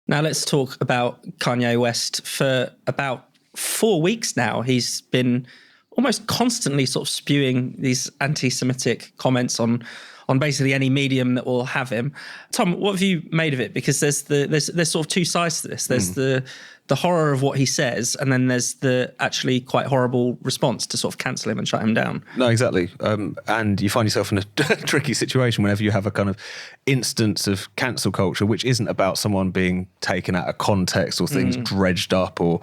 Now let's talk about Kanye West. For about 4 weeks now, he's been almost constantly sort of spewing these anti-Semitic comments on basically any medium that will have him. Tom, what have you made of it? Because there's sort of two sides to this. There's the horror of what he says, and then there's the actually quite horrible response to sort of cancel him and shut him down. No, exactly. And you find yourself in a tricky situation whenever you have a kind of instance of cancel culture, which isn't about someone being taken out of context or things dredged up or,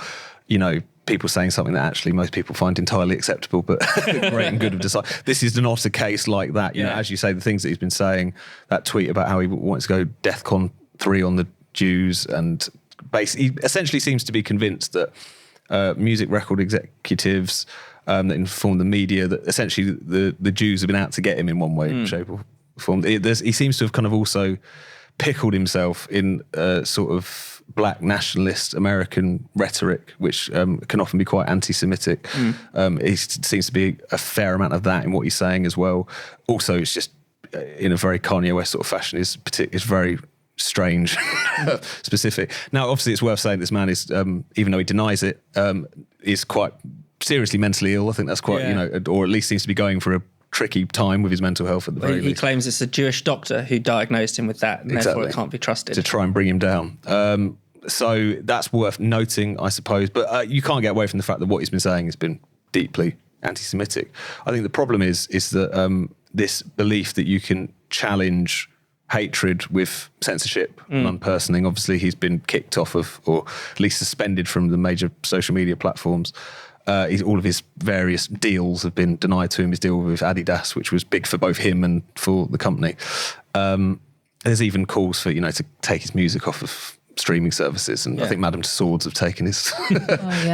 you know, people saying something that actually most people find entirely acceptable, but great and good of design. This is not a case like that. You know, as you say, the things that he's been saying, that tweet about how he wants to go DEFCON 3 on the Jews, and basically he essentially seems to be convinced that music record executives that inform the media that essentially the Jews have been out to get him in one way, shape or form. He seems to have kind of also pickled himself in sort of black nationalist American rhetoric, which can often be quite anti-Semitic. It seems to be a fair amount of that in what he's saying as well. Also, it's just in a very Kanye West sort of fashion, is very strange, specific. Now, obviously, it's worth saying this man is, even though he denies it, is quite seriously mentally ill. I think that's quite, you know, or at least seems to be going for a tricky time with his mental health at the very least. He claims it's a Jewish doctor who diagnosed him with that, and therefore it can't be trusted. To try and bring him down. So that's worth noting, I suppose. But you can't get away from the fact that what he's been saying has been deeply anti-Semitic. I think the problem is that this belief that you can challenge hatred with censorship and unpersoning. Obviously, he's been kicked off of, or at least suspended from the major social media platforms. All of his various deals have been denied to him. His deal with Adidas, which was big for both him and for the company. There's even calls for, you know, to take his music off of streaming services, and I think Madame Tussauds have taken his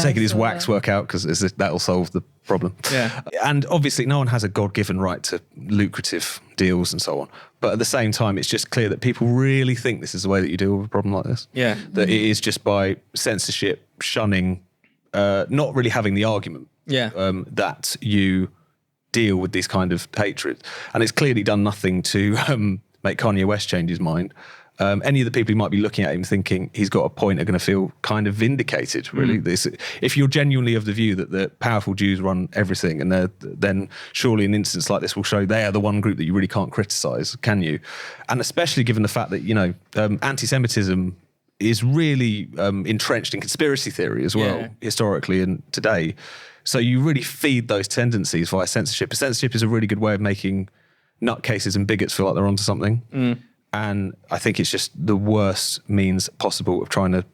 taken his waxwork out because that'll solve the problem. And obviously no one has a God-given right to lucrative deals and so on, but at the same time it's just clear that people really think this is the way that you deal with a problem like this. That it is just by censorship, shunning, not really having the argument that you deal with this kind of hatred. And it's clearly done nothing to make Kanye West change his mind. Any of the people who might be looking at him thinking he's got a point are going to feel kind of vindicated, really. If you're genuinely of the view that the powerful Jews run everything, and then surely an instance like this will show they are the one group that you really can't criticise, can you? And especially given the fact that, you know, anti-Semitism is really entrenched in conspiracy theory as well, historically and today. So you really feed those tendencies via censorship. Censorship is a really good way of making nutcases and bigots feel like they're onto something. And I think it's just the worst means possible of trying to,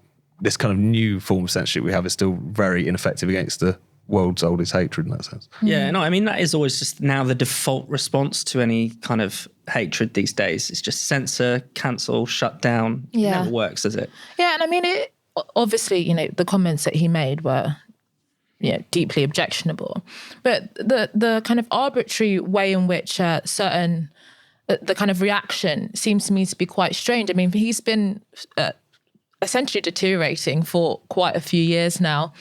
this kind of new form of censorship we have is still very ineffective against the world's oldest hatred in that sense. Yeah, no, I mean, that is always just now the default response to any kind of hatred these days. It's just censor, cancel, shut down. It never works, does it? Yeah, and I mean, obviously, you know, the comments that he made were, you know, deeply objectionable. But the kind of arbitrary way in which the kind of reaction seems to me to be quite strange. I mean, he's been essentially deteriorating for quite a few years now,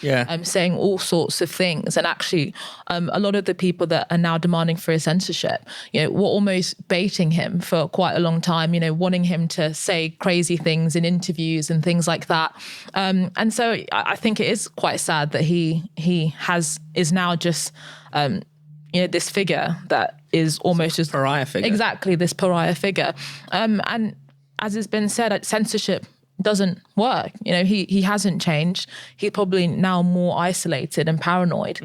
saying all sorts of things. And actually, a lot of the people that are now demanding for his censorship, you know, were almost baiting him for quite a long time, you know, wanting him to say crazy things in interviews and things like that. And so I think it is quite sad that he is now just, you know, this figure that is almost just pariah figure. Exactly, this pariah figure. And as has been said, censorship doesn't work. You know, he hasn't changed. He's probably now more isolated and paranoid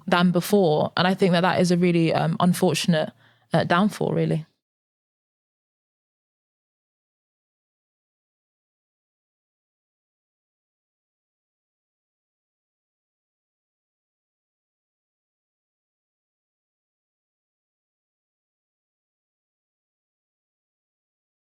than before. And I think that is a really unfortunate downfall, really.